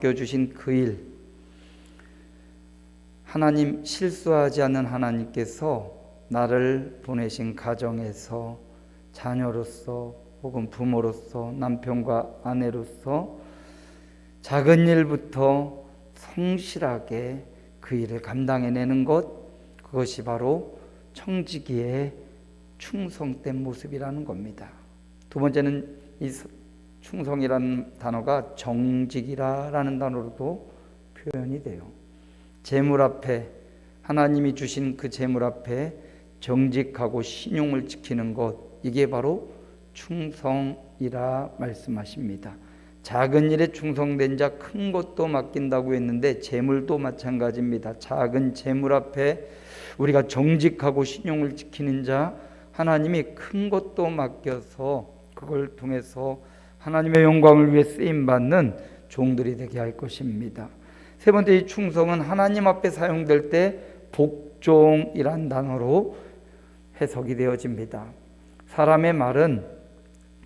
맡겨주신 그 일, 하나님 실수하지 않는 하나님께서 나를 보내신 가정에서 자녀로서 혹은 부모로서 남편과 아내로서 작은 일부터 성실하게 그 일을 감당해내는 것, 그것이 바로 청지기의 충성된 모습이라는 겁니다. 두 번째는 이 충성이라는 단어가 정직이라는 단어로도 표현이 돼요. 재물 앞에, 하나님이 주신 그 재물 앞에 정직하고 신용을 지키는 것, 이게 바로 충성이라 말씀하십니다. 작은 일에 충성된 자 큰 것도 맡긴다고 했는데 재물도 마찬가지입니다. 작은 재물 앞에 우리가 정직하고 신용을 지키는 자, 하나님이 큰 것도 맡겨서 그걸 통해서 하나님의 영광을 위해 쓰임받는 종들이 되게 할 것입니다. 세 번째, 이 충성은 하나님 앞에 사용될 때 복종이란 단어로 해석이 되어집니다. 사람의 말은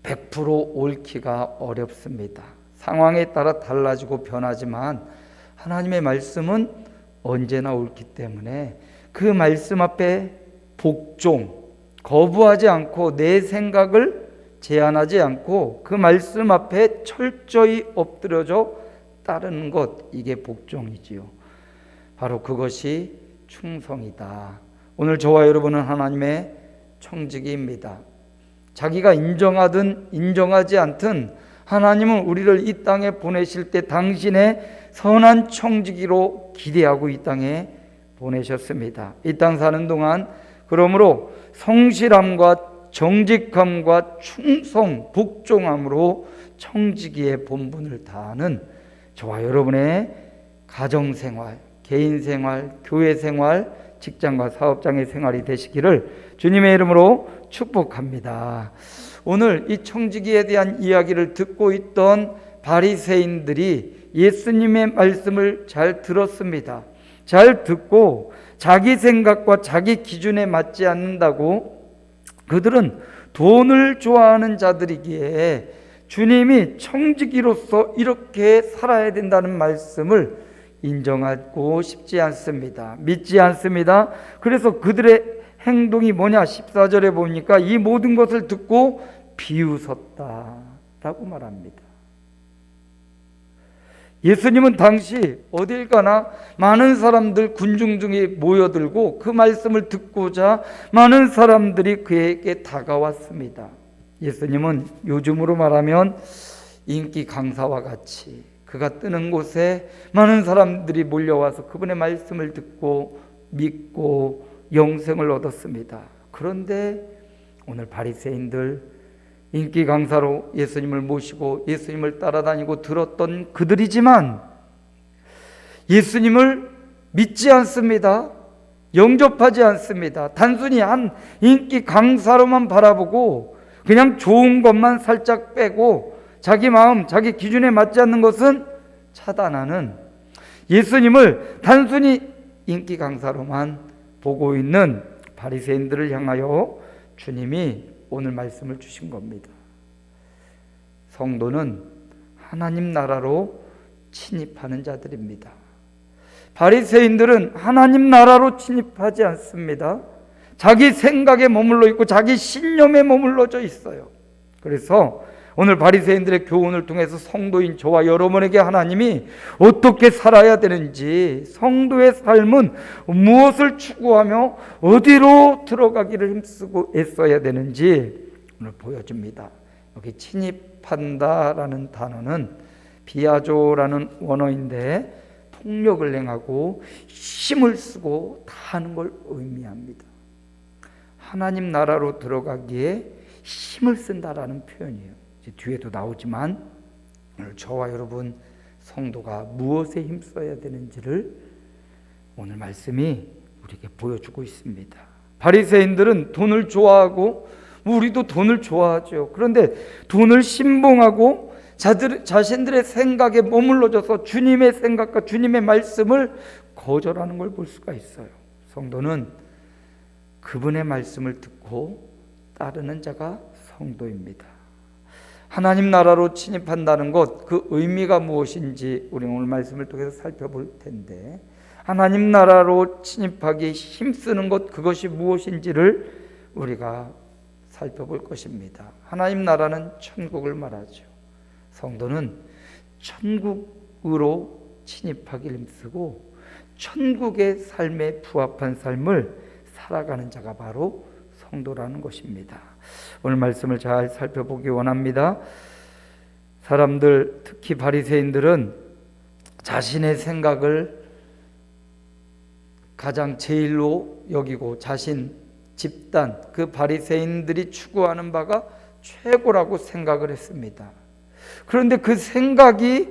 100% 옳기가 어렵습니다. 상황에 따라 달라지고 변하지만 하나님의 말씀은 언제나 옳기 때문에 그 말씀 앞에 복종, 거부하지 않고 내 생각을 제한하지 않고 그 말씀 앞에 철저히 엎드려져 따르는 것, 이게 복종이지요. 바로 그것이 충성이다. 오늘 저와 여러분은 하나님의 청지기입니다. 자기가 인정하든 인정하지 않든 하나님은 우리를 이 땅에 보내실 때 당신의 선한 청지기로 기대하고 이 땅에 보내셨습니다. 이 땅 사는 동안 그러므로 성실함과 정직함과 충성, 복종함으로 청지기의 본분을 다하는 저와 여러분의 가정생활, 개인생활, 교회생활, 직장과 사업장의 생활이 되시기를 주님의 이름으로 축복합니다. 오늘 이 청지기에 대한 이야기를 듣고 있던 바리새인들이 예수님의 말씀을 잘 들었습니다. 잘 듣고 자기 생각과 자기 기준에 맞지 않는다고 그들은 돈을 좋아하는 자들이기에 주님이 청지기로서 이렇게 살아야 된다는 말씀을 인정하고 싶지 않습니다. 믿지 않습니다. 그래서 그들의 행동이 뭐냐? 14절에 보니까 이 모든 것을 듣고 비웃었다라고 말합니다. 예수님은 당시 어딜 가나 많은 사람들, 군중 중에 모여들고 그 말씀을 듣고자 많은 사람들이 그에게 다가왔습니다. 예수님은 요즘으로 말하면 인기 강사와 같이 그가 뜨는 곳에 많은 사람들이 몰려와서 그분의 말씀을 듣고 믿고 영생을 얻었습니다. 그런데 오늘 바리새인들, 인기 강사로 예수님을 모시고 예수님을 따라다니고 들었던 그들이지만 예수님을 믿지 않습니다. 영접하지 않습니다. 단순히 한 인기 강사로만 바라보고 그냥 좋은 것만 살짝 빼고 자기 마음, 자기 기준에 맞지 않는 것은 차단하는, 예수님을 단순히 인기 강사로만 보고 있는 바리새인들을 향하여 주님이 오늘 말씀을 주신 겁니다. 성도는 하나님 나라로 침입하는 자들입니다. 바리새인들은 하나님 나라로 침입하지 않습니다. 자기 생각에 머물러 있고 자기 신념에 머물러져 있어요. 그래서 오늘 바리새인들의 교훈을 통해서 성도인 저와 여러분에게 하나님이 어떻게 살아야 되는지, 성도의 삶은 무엇을 추구하며 어디로 들어가기를 힘쓰고 애써야 되는지 오늘 보여줍니다. 여기 침입한다라는 단어는 비아조라는 원어인데 폭력을 행하고 힘을 쓰고 다 하는 걸 의미합니다. 하나님 나라로 들어가기에 힘을 쓴다라는 표현이에요. 뒤에도 나오지만 오늘 저와 여러분 성도가 무엇에 힘써야 되는지를 오늘 말씀이 우리에게 보여주고 있습니다. 바리새인들은 돈을 좋아하고 우리도 돈을 좋아하죠. 그런데 돈을 신봉하고 자신들의 생각에 머물러져서 주님의 생각과 주님의 말씀을 거절하는 걸 볼 수가 있어요. 성도는 그분의 말씀을 듣고 따르는 자가 성도입니다. 하나님 나라로 침입한다는 것, 그 의미가 무엇인지 우리 오늘 말씀을 통해서 살펴볼 텐데, 하나님 나라로 침입하기 힘쓰는 것, 그것이 무엇인지를 우리가 살펴볼 것입니다. 하나님 나라는 천국을 말하죠. 성도는 천국으로 침입하기 힘쓰고 천국의 삶에 부합한 삶을 살아가는 자가 바로 성도라는 것입니다. 오늘 말씀을 잘 살펴보기 원합니다. 사람들, 특히 바리새인들은 자신의 생각을 가장 제일로 여기고 자신, 집단, 그 바리새인들이 추구하는 바가 최고라고 생각을 했습니다. 그런데 그 생각이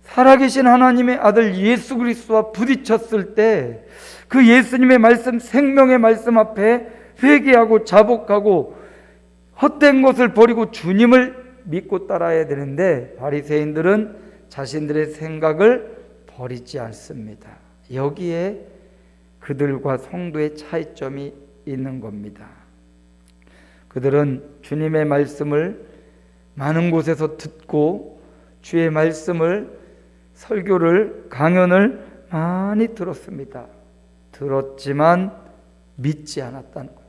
살아계신 하나님의 아들 예수 그리스도와 부딪혔을 때 그 예수님의 말씀, 생명의 말씀 앞에 회개하고 자복하고 헛된 것을 버리고 주님을 믿고 따라야 되는데, 바리새인들은 자신들의 생각을 버리지 않습니다. 여기에 그들과 성도의 차이점이 있는 겁니다. 그들은 주님의 말씀을 많은 곳에서 듣고 주의 말씀을, 설교를, 강연을 많이 들었습니다. 들었지만 믿지 않았다는 거예요.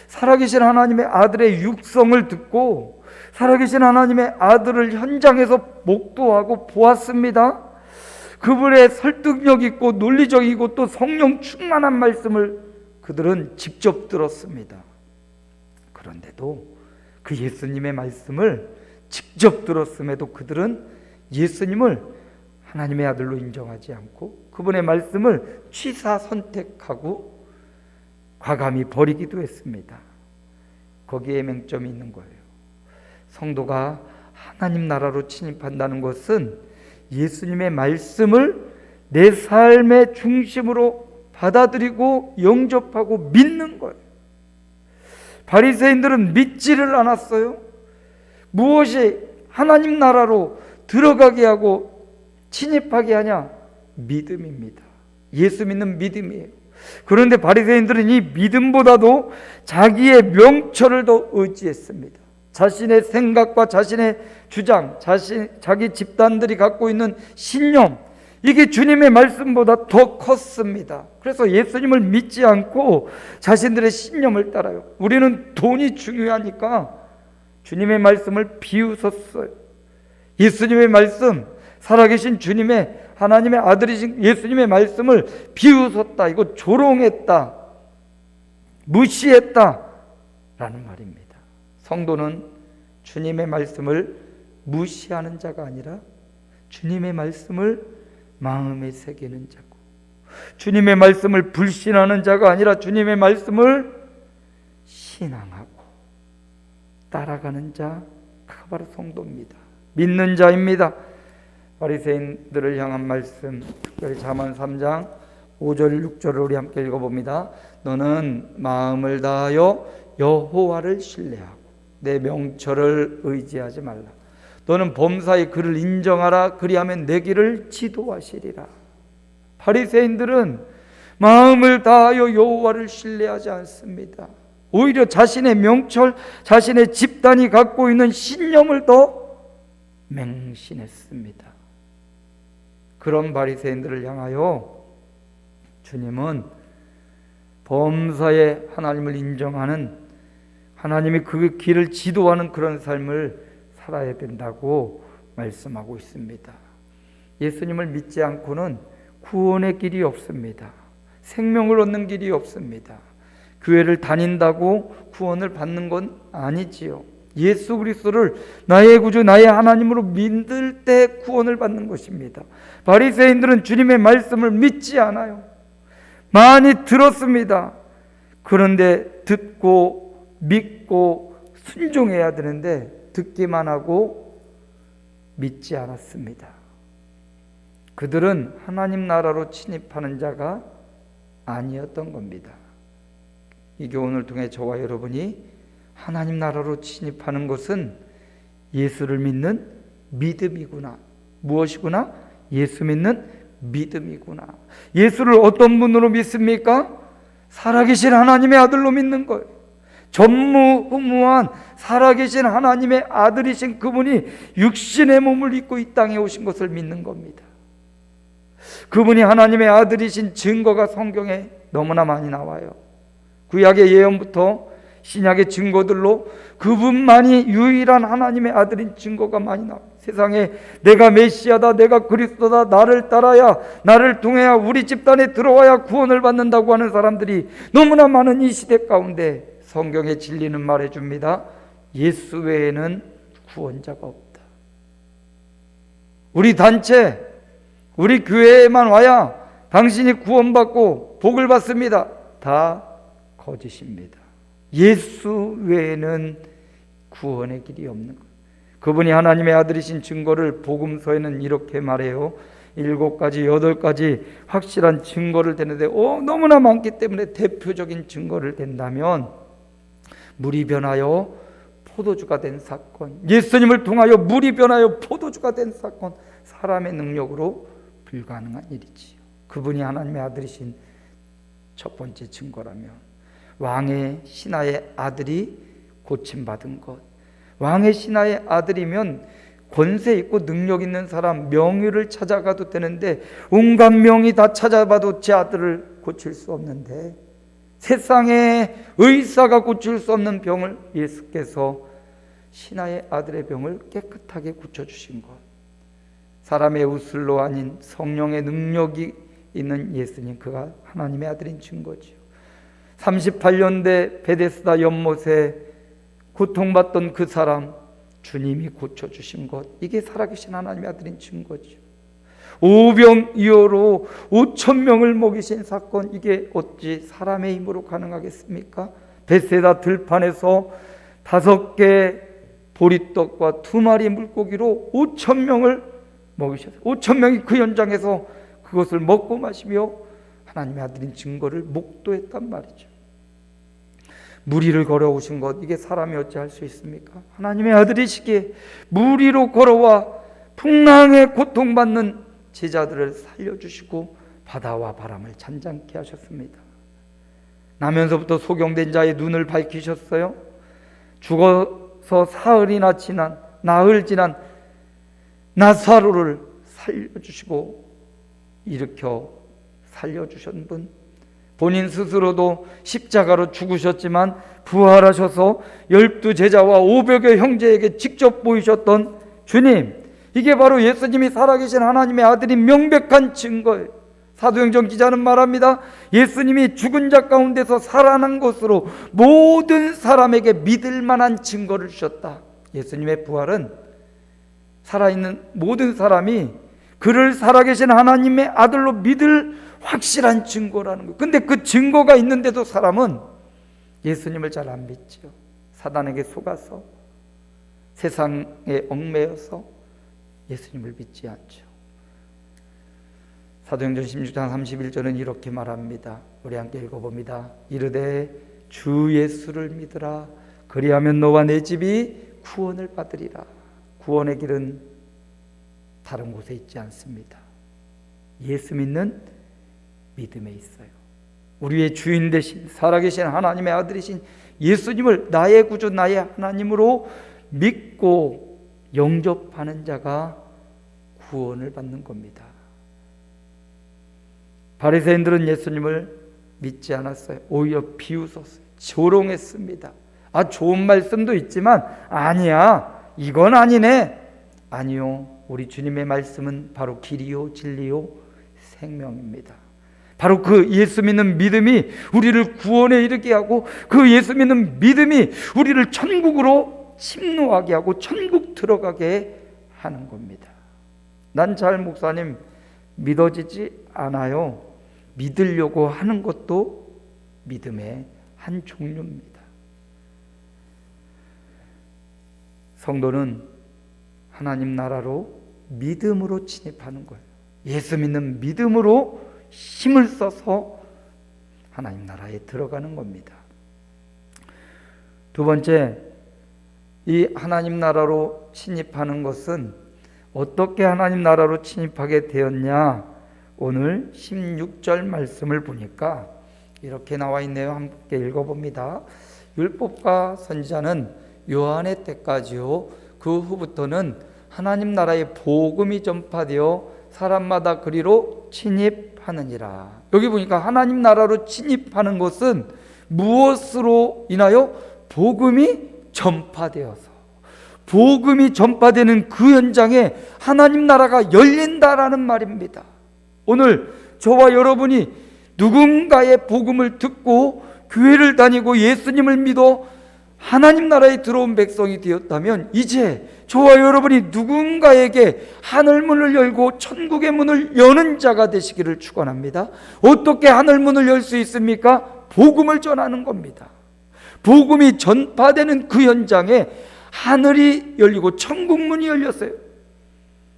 살아계신 하나님의 아들의 육성을 듣고 살아계신 하나님의 아들을 현장에서 목도하고 보았습니다. 그분의 설득력 있고 논리적이고 또 성령 충만한 말씀을 그들은 직접 들었습니다. 그런데도 그 예수님의 말씀을 직접 들었음에도 그들은 예수님을 하나님의 아들로 인정하지 않고 그분의 말씀을 취사 선택하고 과감히 버리기도 했습니다. 거기에 맹점이 있는 거예요. 성도가 하나님 나라로 침입한다는 것은 예수님의 말씀을 내 삶의 중심으로 받아들이고 영접하고 믿는 거예요. 바리새인들은 믿지를 않았어요. 무엇이 하나님 나라로 들어가게 하고 침입하게 하냐? 믿음입니다. 예수 믿는 믿음이에요. 그런데 바리새인들은 이 믿음보다도 자기의 명철을 더 의지했습니다. 자신의 생각과 자신의 주장, 자기 집단들이 갖고 있는 신념, 이게 주님의 말씀보다 더 컸습니다. 그래서 예수님을 믿지 않고 자신들의 신념을 따라요. 우리는 돈이 중요하니까 주님의 말씀을 비웃었어요. 예수님의 말씀, 살아계신 주님의, 하나님의 아들이신 예수님의 말씀을 비웃었다, 이거 조롱했다, 무시했다 라는 말입니다. 성도는 주님의 말씀을 무시하는 자가 아니라 주님의 말씀을 마음에 새기는 자고, 주님의 말씀을 불신하는 자가 아니라 주님의 말씀을 신앙하고 따라가는 자가 바로 성도입니다. 믿는 자입니다. 바리새인들을 향한 말씀, 특별히 잠언 3장 5절 6절을 우리 함께 읽어봅니다. 너는 마음을 다하여 여호와를 신뢰하고 내 명철을 의지하지 말라. 너는 범사에 그를 인정하라. 그리하면 내 길을 지도하시리라. 바리새인들은 마음을 다하여 여호와를 신뢰하지 않습니다. 오히려 자신의 명철, 자신의 집단이 갖고 있는 신념을 더 맹신했습니다. 그런 바리새인들을 향하여 주님은 범사에 하나님을 인정하는, 하나님이 그 길을 지도하는 그런 삶을 살아야 된다고 말씀하고 있습니다. 예수님을 믿지 않고는 구원의 길이 없습니다. 생명을 얻는 길이 없습니다. 교회를 다닌다고 구원을 받는 건 아니지요. 예수 그리스도를 나의 구주, 나의 하나님으로 믿을 때 구원을 받는 것입니다. 바리새인들은 주님의 말씀을 믿지 않아요. 많이 들었습니다. 그런데 듣고 믿고 순종해야 되는데 듣기만 하고 믿지 않았습니다. 그들은 하나님 나라로 침입하는 자가 아니었던 겁니다. 이게 오늘 통해 저와 여러분이 하나님 나라로 침입하는 것은 예수를 믿는 믿음이구나. 무엇이구나? 예수 믿는 믿음이구나. 예수를 어떤 분으로 믿습니까? 살아계신 하나님의 아들로 믿는 거예요. 전무후무한 살아계신 하나님의 아들이신 그분이 육신의 몸을 입고 이 땅에 오신 것을 믿는 겁니다. 그분이 하나님의 아들이신 증거가 성경에 너무나 많이 나와요. 구약의 예언부터 신약의 증거들로 그분만이 유일한 하나님의 아들인 증거가 많이 나와요. 세상에 내가 메시아다, 내가 그리스도다, 나를 따라야, 나를 통해야, 우리 집단에 들어와야 구원을 받는다고 하는 사람들이 너무나 많은 이 시대 가운데 성경의 진리는 말해줍니다. 예수 외에는 구원자가 없다. 우리 단체, 우리 교회에만 와야 당신이 구원받고 복을 받습니다. 다 거짓입니다. 예수 외에는 구원의 길이 없는 것. 그분이 하나님의 아들이신 증거를 복음서에는 이렇게 말해요. 7가지, 8가지 확실한 증거를 대는데 너무나 많기 때문에 대표적인 증거를 댄다면 물이 변하여 포도주가 된 사건, 예수님을 통하여 물이 변하여 포도주가 된 사건, 사람의 능력으로 불가능한 일이지요. 그분이 하나님의 아들이신 첫 번째 증거라면 왕의 신하의 아들이 고침받은 것, 왕의 신하의 아들이면 권세 있고 능력 있는 사람, 명의를 찾아가도 되는데 온갖 명의 다 찾아봐도 제 아들을 고칠 수 없는데 세상에 의사가 고칠 수 없는 병을 예수께서 신하의 아들의 병을 깨끗하게 고쳐주신 것, 사람의 우슬로 아닌 성령의 능력이 있는 예수님, 그가 하나님의 아들인 증거지요. 38년대 베데스다 연못에 고통받던 그 사람 주님이 고쳐주신 것, 이게 살아계신 하나님의 아들인 증거죠. 오병이어로 5,000명을 먹이신 사건, 이게 어찌 사람의 힘으로 가능하겠습니까? 벳세다 들판에서 5개 보리떡과 2마리 물고기로 5,000명을 먹이셨어요. 5,000명이 그 현장에서 그것을 먹고 마시며 하나님의 아들인 증거를 목도했단 말이죠. 무리를 걸어오신 것, 이게 사람이 어찌 할 수 있습니까? 하나님의 아들이시기에 무리로 걸어와 풍랑에 고통받는 제자들을 살려주시고 바다와 바람을 잔잔케 하셨습니다. 나면서부터 소경된 자의 눈을 밝히셨어요. 죽어서 사흘이나 지난, 나흘 지난 나사로를 살려주시고 일으켜 살려주신 분, 본인 스스로도 십자가로 죽으셨지만 부활하셔서 12제자와 500여 형제에게 직접 보이셨던 주님, 이게 바로 예수님이 살아계신 하나님의 아들인 명백한 증거예요. 사도행전 기자는 말합니다. 예수님이 죽은 자 가운데서 살아난 것으로 모든 사람에게 믿을 만한 증거를 주셨다. 예수님의 부활은 살아있는 모든 사람이 그를 살아계신 하나님의 아들로 믿을 확실한 증거라는 거예요. 근데 그 증거가 있는데도 사람은 예수님을 잘 안 믿죠. 사단에게 속아서, 세상에 얽매여서 예수님을 믿지 않죠. 사도행전 16장 31절은 이렇게 말합니다. 우리 함께 읽어봅니다. 이르되 주 예수를 믿으라. 그리하면 너와 내 집이 구원을 받으리라. 구원의 길은 다른 곳에 있지 않습니다. 예수 믿는 믿음에 있어요. 우리의 주인 되신 살아계신 하나님의 아들이신 예수님을 나의 구주, 나의 하나님으로 믿고 영접하는 자가 구원을 받는 겁니다. 바리새인들은 예수님을 믿지 않았어요. 오히려 비웃었어요. 조롱했습니다. 좋은 말씀도 있지만 아니야, 이건 아니네. 아니요, 우리 주님의 말씀은 바로 길이요 진리요 생명입니다. 바로 그 예수 믿는 믿음이 우리를 구원에 이르게 하고, 그 예수 믿는 믿음이 우리를 천국으로 침노하게 하고 천국 들어가게 하는 겁니다. 난 잘 목사님 믿어지지 않아요. 믿으려고 하는 것도 믿음의 한 종류입니다. 성도는 하나님 나라로 믿음으로 진입하는 거예요. 예수 믿는 믿음으로 힘을 써서 하나님 나라에 들어가는 겁니다. 두 번째, 이 하나님 나라로 침입하는 것은 어떻게 하나님 나라로 침입하게 되었냐? 오늘 16절 말씀을 보니까 이렇게 나와 있네요. 함께 읽어봅니다. 율법과 선지자는 요한의 때까지요. 그 후부터는 하나님 나라의 복음이 전파되어 사람마다 그리로 침입하느니라. 여기 보니까 하나님 나라로 침입하는 것은 무엇으로 인하여? 복음이 전파되어서, 복음이 전파되는 그 현장에 하나님 나라가 열린다라는 말입니다. 오늘 저와 여러분이 누군가의 복음을 듣고 교회를 다니고 예수님을 믿어 하나님 나라에 들어온 백성이 되었다면, 이제 저와 여러분이 누군가에게 하늘문을 열고 천국의 문을 여는 자가 되시기를 축원합니다. 어떻게 하늘문을 열 수 있습니까? 복음을 전하는 겁니다. 복음이 전파되는 그 현장에 하늘이 열리고 천국문이 열렸어요.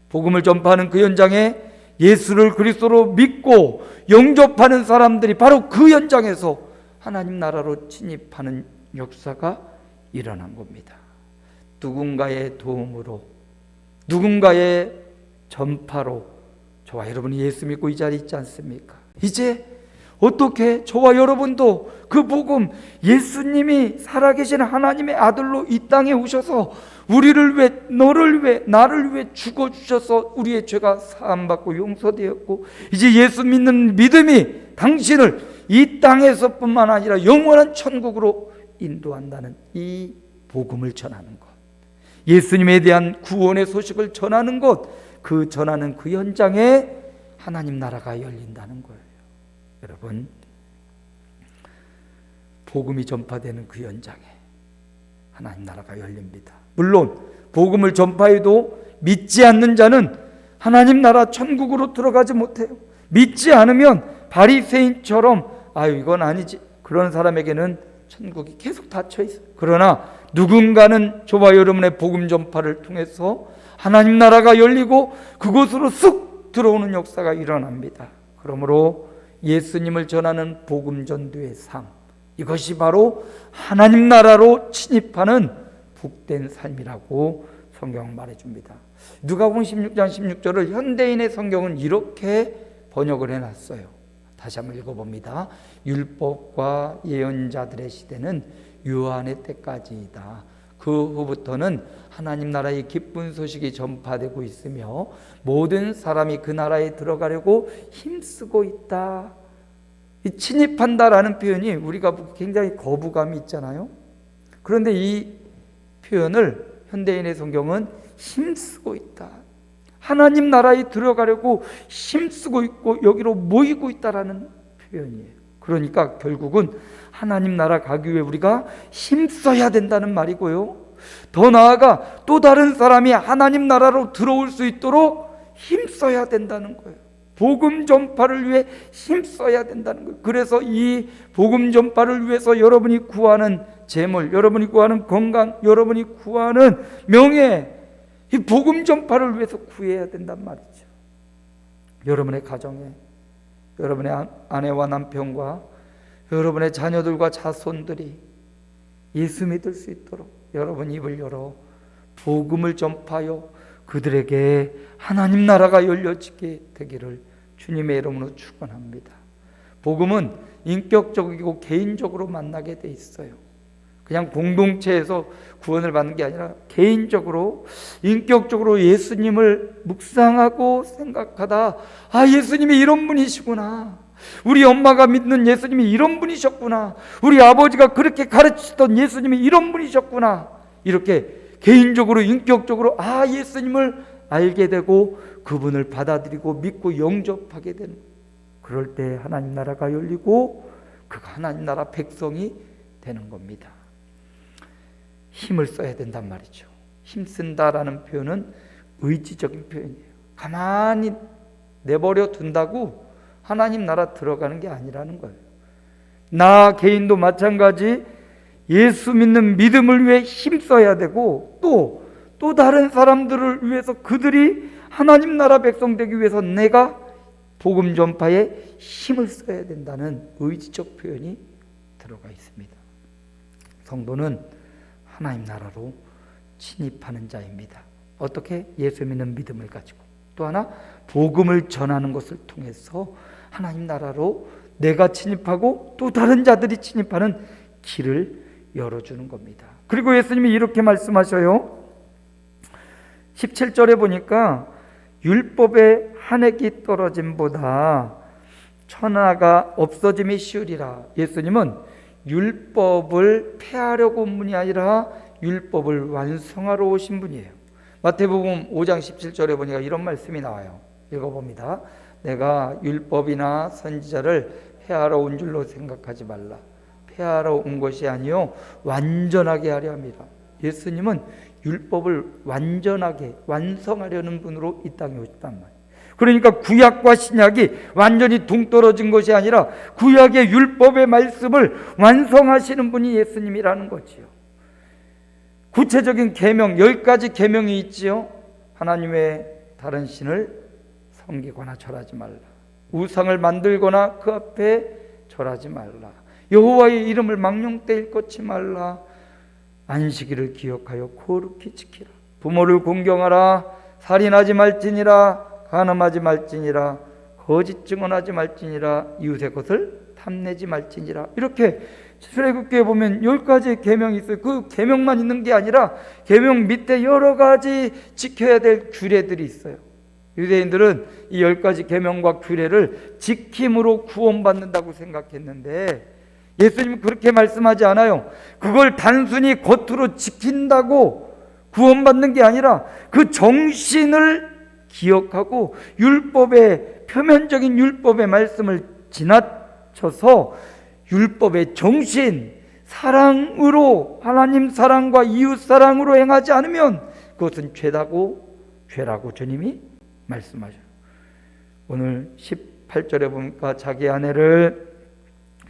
복음을 전파하는 그 현장에 예수를 그리스도로 믿고 영접하는 사람들이 바로 그 현장에서 하나님 나라로 진입하는 역사가 일어난 겁니다. 누군가의 도움으로, 누군가의 전파로 저와 여러분이 예수 믿고 이 자리에 있지 않습니까? 이제 어떻게 저와 여러분도 그 복음, 예수님이 살아계신 하나님의 아들로 이 땅에 오셔서 우리를 위해, 너를 위해, 나를 위해 죽어주셔서 우리의 죄가 사함받고 용서되었고, 이제 예수 믿는 믿음이 당신을 이 땅에서뿐만 아니라 영원한 천국으로 인도한다는 이 복음을 전하는 것, 예수님에 대한 구원의 소식을 전하는 것, 그 전하는 그 현장에 하나님 나라가 열린다는 거예요. 여러분, 복음이 전파되는 그 현장에 하나님 나라가 열립니다. 물론 복음을 전파해도 믿지 않는 자는 하나님 나라 천국으로 들어가지 못해요. 믿지 않으면 바리새인처럼 이건 아니지, 그런 사람에게는 천국이 계속 닫혀 있어요. 그러나 누군가는 저와 여러분의 복음 전파를 통해서 하나님 나라가 열리고 그곳으로 쑥 들어오는 역사가 일어납니다. 그러므로 예수님을 전하는 복음 전도의 삶, 이것이 바로 하나님 나라로 침입하는 복된 삶이라고 성경은 말해줍니다. 누가복음 16장 16절을 현대인의 성경은 이렇게 번역을 해놨어요. 다시 한번 읽어봅니다. 율법과 예언자들의 시대는 요한의 때까지이다. 그 후부터는 하나님 나라의 기쁜 소식이 전파되고 있으며 모든 사람이 그 나라에 들어가려고 힘쓰고 있다. 이 침입한다라는 표현이 우리가 굉장히 거부감이 있잖아요. 그런데 이 표현을 현대인의 성경은 힘쓰고 있다, 하나님 나라에 들어가려고 힘쓰고 있고 여기로 모이고 있다라는 표현이에요. 그러니까 결국은 하나님 나라 가기 위해 우리가 힘써야 된다는 말이고요, 더 나아가 또 다른 사람이 하나님 나라로 들어올 수 있도록 힘써야 된다는 거예요. 복음 전파를 위해 힘써야 된다는 거예요. 그래서 이 복음 전파를 위해서 여러분이 구하는 재물, 여러분이 구하는 건강, 여러분이 구하는 명예, 이 복음 전파를 위해서 구해야 된단 말이죠. 여러분의 가정에, 여러분의 아내와 남편과 여러분의 자녀들과 자손들이 예수 믿을 수 있도록 여러분 입을 열어 복음을 전파하여 그들에게 하나님 나라가 열려지게 되기를 주님의 이름으로 축원합니다. 복음은 인격적이고 개인적으로 만나게 돼 있어요. 그냥 공동체에서 구원을 받는 게 아니라 개인적으로, 인격적으로 예수님을 묵상하고 생각하다, 예수님이 이런 분이시구나, 우리 엄마가 믿는 예수님이 이런 분이셨구나, 우리 아버지가 그렇게 가르치던 예수님이 이런 분이셨구나, 이렇게 개인적으로, 인격적으로 예수님을 알게 되고 그분을 받아들이고 믿고 영접하게 되는, 그럴 때 하나님 나라가 열리고 그가 하나님 나라 백성이 되는 겁니다. 힘을 써야 된단 말이죠. 힘쓴다라는 표현은 의지적인 표현이에요. 가만히 내버려 둔다고 하나님 나라 들어가는 게 아니라는 거예요. 나 개인도 마찬가지 예수 믿는 믿음을 위해 힘써야 되고, 또 다른 사람들을 위해서, 그들이 하나님 나라 백성 되기 위해서 내가 복음 전파에 힘을 써야 된다는 의지적 표현이 들어가 있습니다. 성도는 하나님 나라로 침입하는 자입니다. 어떻게? 예수 믿는 믿음을 가지고, 또 하나 복음을 전하는 것을 통해서 하나님 나라로 내가 침입하고 또 다른 자들이 침입하는 길을 열어주는 겁니다. 그리고 예수님이 이렇게 말씀하셔요. 17절에 보니까 율법의 한 획이 떨어짐보다 천하가 없어짐이 쉬우리라. 예수님은 율법을 폐하려고 온 분이 아니라 율법을 완성하러 오신 분이에요. 마태복음 5장 17절에 보니까 이런 말씀이 나와요. 읽어봅니다. 내가 율법이나 선지자를 폐하러 온 줄로 생각하지 말라. 폐하러 온 것이 아니요 완전하게 하려 합니다. 예수님은 율법을 완전하게 완성하려는 분으로 이 땅에 오셨단 말이에요. 그러니까 구약과 신약이 완전히 동떨어진 것이 아니라 구약의 율법의 말씀을 완성하시는 분이 예수님이라는 거지요. 구체적인 계명 10가지 계명이 있지요. 하나님의 다른 신을 섬기거나 절하지 말라. 우상을 만들거나 그 앞에 절하지 말라. 여호와의 이름을 망령되 일컫지 말라. 안식일을 기억하여 거룩히 지키라. 부모를 공경하라. 살인하지 말지니라. 간음하지 말지니라. 거짓 증언하지 말지니라. 이웃의 것을 탐내지 말지니라. 이렇게 출애굽기에 보면 10가지 계명이 있어요. 그 계명만 있는 게 아니라 계명 밑에 여러 가지 지켜야 될 규례들이 있어요. 유대인들은 이 10가지 계명과 규례를 지킴으로 구원받는다고 생각했는데 예수님은 그렇게 말씀하지 않아요. 그걸 단순히 겉으로 지킨다고 구원받는 게 아니라 그 정신을 기억하고 율법의 표면적인 율법의 말씀을 지나쳐서 율법의 정신, 사랑으로 하나님 사랑과 이웃 사랑으로 행하지 않으면 그것은 죄라고 주님이 말씀하셔요. 오늘 18절에 보니까 자기 아내를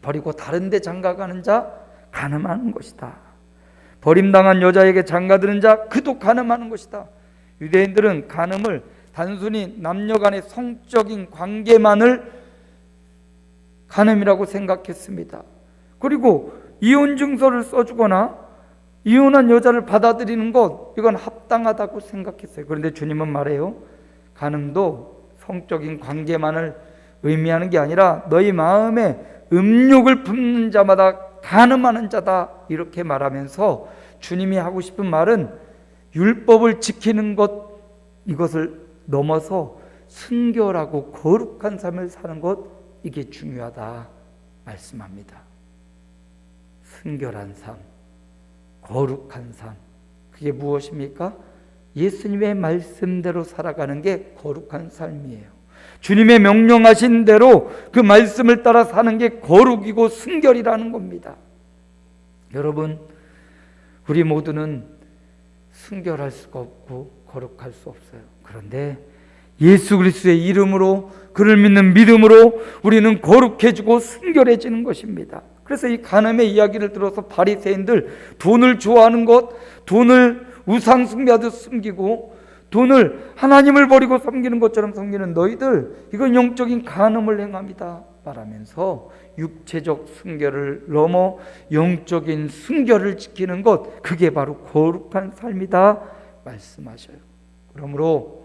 버리고 다른 데 장가가는 자 간음하는 것이다. 버림당한 여자에게 장가드는 자 그도 간음하는 것이다. 유대인들은 간음을 단순히 남녀 간의 성적인 관계만을 간음이라고 생각했습니다. 그리고 이혼 증서를 써주거나 이혼한 여자를 받아들이는 것 이건 합당하다고 생각했어요. 그런데 주님은 말해요. 간음도 성적인 관계만을 의미하는 게 아니라 너희 마음에 음욕을 품는 자마다 간음하는 자다 이렇게 말하면서 주님이 하고 싶은 말은 율법을 지키는 것 이것을 넘어서 순결하고 거룩한 삶을 사는 것 이게 중요하다 말씀합니다. 순결한 삶, 거룩한 삶 그게 무엇입니까? 예수님의 말씀대로 살아가는 게 거룩한 삶이에요. 주님의 명령하신 대로 그 말씀을 따라 사는 게 거룩이고 순결이라는 겁니다. 여러분, 우리 모두는 순결할 수가 없고 거룩할 수 없어요. 그런데 예수 그리스도의 이름으로 그를 믿는 믿음으로 우리는 거룩해지고 순결해지는 것입니다. 그래서 이 간음의 이야기를 들어서 바리새인들 돈을 좋아하는 것, 돈을 우상 숭배하듯 숨기고 돈을 하나님을 버리고 섬기는 것처럼 섬기는 너희들 이건 영적인 간음을 행합니다 말하면서 육체적 순결을 넘어 영적인 순결을 지키는 것 그게 바로 거룩한 삶이다 말씀하셔요. 그러므로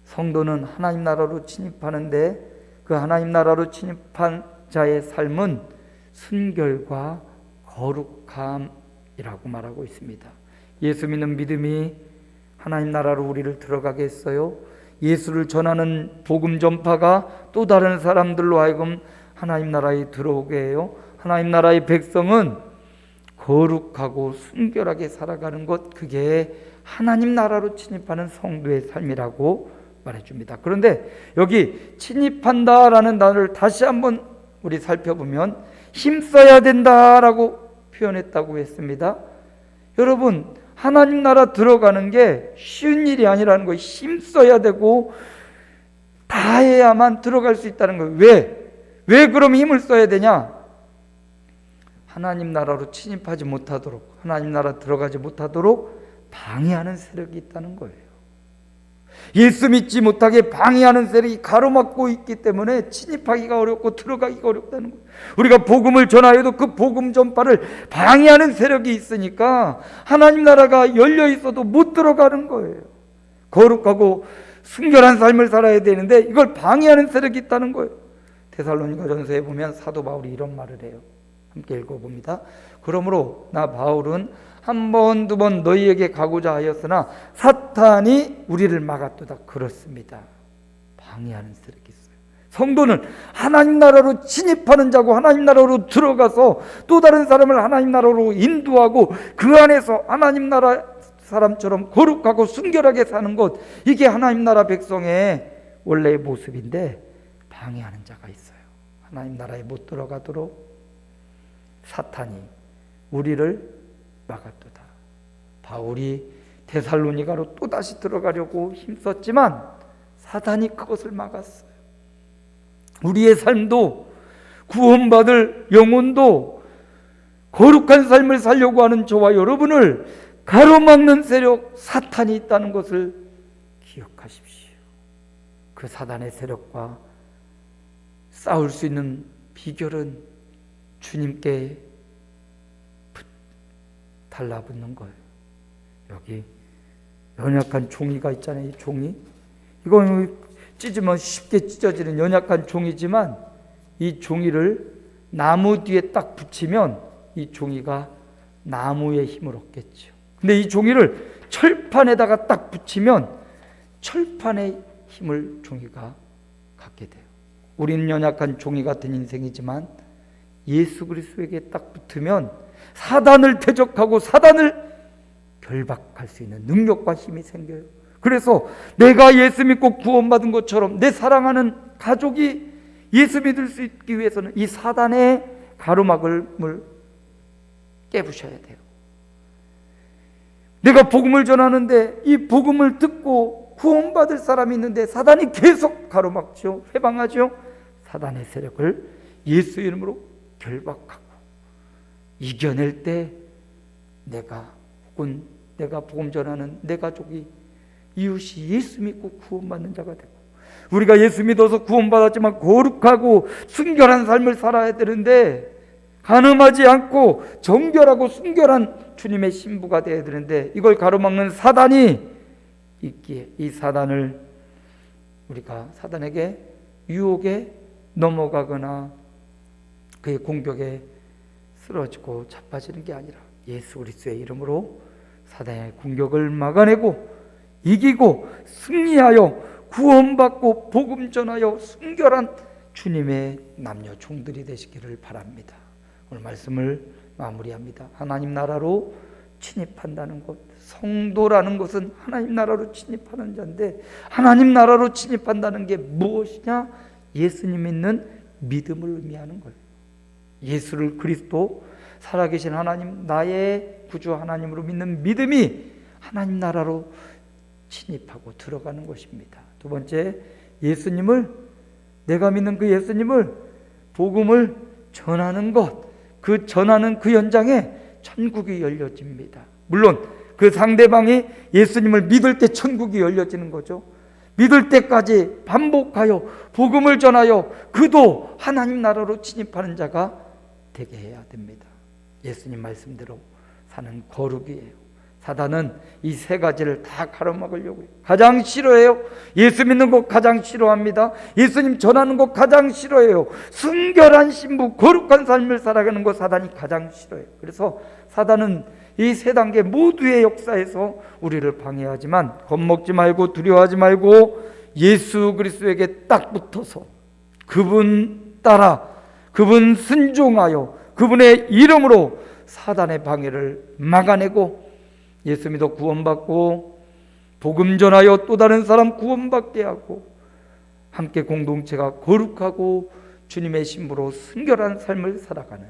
성도는 하나님 나라로 진입하는데 그 하나님 나라로 진입한 자의 삶은 순결과 거룩함이라고 말하고 있습니다. 예수 믿는 믿음이 하나님 나라로 우리를 들어가게 했어요. 예수를 전하는 복음 전파가 또 다른 사람들로 하여금 하나님 나라에 들어오게 해요. 하나님 나라의 백성은 거룩하고 순결하게 살아가는 것 그게 하나님 나라로 진입하는 성도의 삶이라고 말해줍니다. 그런데 여기 진입한다라는 단어를 다시 한번 우리 살펴보면 힘써야 된다라고 표현했다고 했습니다. 여러분 하나님 나라 들어가는 게 쉬운 일이 아니라는 거예요. 힘써야 되고 다 해야만 들어갈 수 있다는 거예요. 왜 그럼 힘을 써야 되냐? 하나님 나라로 침입하지 못하도록 하나님 나라 들어가지 못하도록 방해하는 세력이 있다는 거예요. 예수 믿지 못하게 방해하는 세력이 가로막고 있기 때문에 침입하기가 어렵고 들어가기가 어렵다는 거예요. 우리가 복음을 전하여도 그 복음 전파를 방해하는 세력이 있으니까 하나님 나라가 열려 있어도 못 들어가는 거예요. 거룩하고 순결한 삶을 살아야 되는데 이걸 방해하는 세력이 있다는 거예요. 데살로니가 전서에 보면 사도 바울이 이런 말을 해요. 함께 읽어봅니다. 그러므로 나 바울은 한 번, 두 번 너희에게 가고자 하였으나 사탄이 우리를 막았도다. 그렇습니다. 방해하는 세력이 있어요. 성도는 하나님 나라로 진입하는 자고 하나님 나라로 들어가서 또 다른 사람을 하나님 나라로 인도하고 그 안에서 하나님 나라 사람처럼 거룩하고 순결하게 사는 것, 이게 하나님 나라 백성의 원래의 모습인데 방해하는 자가 있어요. 하나님 나라에 못 들어가도록 사탄이 우리를 막았도다. 바울이 데살로니가로 또다시 들어가려고 힘썼지만 사탄이 그것을 막았어요. 우리의 삶도 구원받을 영혼도 거룩한 삶을 살려고 하는 저와 여러분을 가로막는 세력 사탄이 있다는 것을 기억하십시오. 그 사단의 세력과 싸울 수 있는 비결은 주님께 달라붙는 거예요. 여기 연약한 종이가 있잖아요. 이 종이, 이거 찢으면 쉽게 찢어지는 연약한 종이지만 이 종이를 나무 뒤에 딱 붙이면 이 종이가 나무의 힘을 얻겠죠. 근데 이 종이를 철판에다가 딱 붙이면 철판의 힘을 종이가 갖게 돼요. 우리는 연약한 종이 같은 인생이지만 예수 그리스도에게 딱 붙으면 사단을 대적하고 사단을 결박할 수 있는 능력과 힘이 생겨요. 그래서 내가 예수 믿고 구원받은 것처럼 내 사랑하는 가족이 예수 믿을 수 있기 위해서는 이 사단의 가로막을 깨부셔야 돼요. 내가 복음을 전하는데 이 복음을 듣고 구원받을 사람이 있는데 사단이 계속 가로막죠. 회방하죠. 사단의 세력을 예수 이름으로 결박하고 이겨낼 때 내가 혹은 내가 복음 전하는 내 가족이 이웃이 예수 믿고 구원받는 자가 되고, 우리가 예수 믿어서 구원받았지만 거룩하고 순결한 삶을 살아야 되는데 간음하지 않고 정결하고 순결한 주님의 신부가 되어야 되는데 이걸 가로막는 사단이 있기에 이 사단을 우리가 사단에게 유혹에 넘어가거나 그의 공격에 쓰러지고 자빠지는 게 아니라 예수 그리스도의 이름으로 사단의 공격을 막아내고 이기고 승리하여 구원받고 복음 전하여 순결한 주님의 남녀 종들이 되시기를 바랍니다. 오늘 말씀을 마무리합니다. 하나님 나라로 침입한다는 것, 성도라는 것은 하나님 나라로 침입하는 자인데 하나님 나라로 침입한다는 게 무엇이냐? 예수님 믿는 믿음을 의미하는 거예요. 예수를 그리스도 살아계신 하나님, 나의 구주 하나님으로 믿는 믿음이 하나님 나라로 침입하고 들어가는 것입니다. 두 번째, 예수님을, 내가 믿는 그 예수님을, 복음을 전하는 것, 그 전하는 그 현장에 천국이 열려집니다. 물론 그 상대방이 예수님을 믿을 때 천국이 열려지는 거죠. 믿을 때까지 반복하여 복음을 전하여 그도 하나님 나라로 침입하는 자가 되게 해야 됩니다. 예수님 말씀대로 사는 거룩이에요. 사단은 이 세 가지를 다 가로막으려고 해요. 가장 싫어해요. 예수 믿는 것 가장 싫어합니다. 예수님 전하는 것 가장 싫어해요. 순결한 신부, 거룩한 삶을 살아가는 것 사단이 가장 싫어해요. 그래서 사단은 이 세 단계 모두의 역사에서 우리를 방해하지만 겁먹지 말고 두려워하지 말고 예수 그리스도에게 딱 붙어서 그분 따라 그분 순종하여 그분의 이름으로 사단의 방해를 막아내고 예수 믿어 구원받고 복음 전하여 또 다른 사람 구원받게 하고 함께 공동체가 거룩하고 주님의 신부로 순결한 삶을 살아가는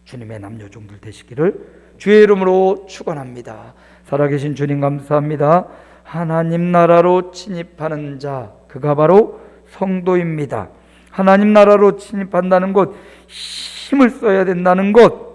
주님의 남녀 종들 되시기를 주의 이름으로 축원합니다. 살아계신 주님 감사합니다. 하나님 나라로 침입하는 자, 그가 바로 성도입니다. 하나님 나라로 침입한다는 것, 힘을 써야 된다는 것,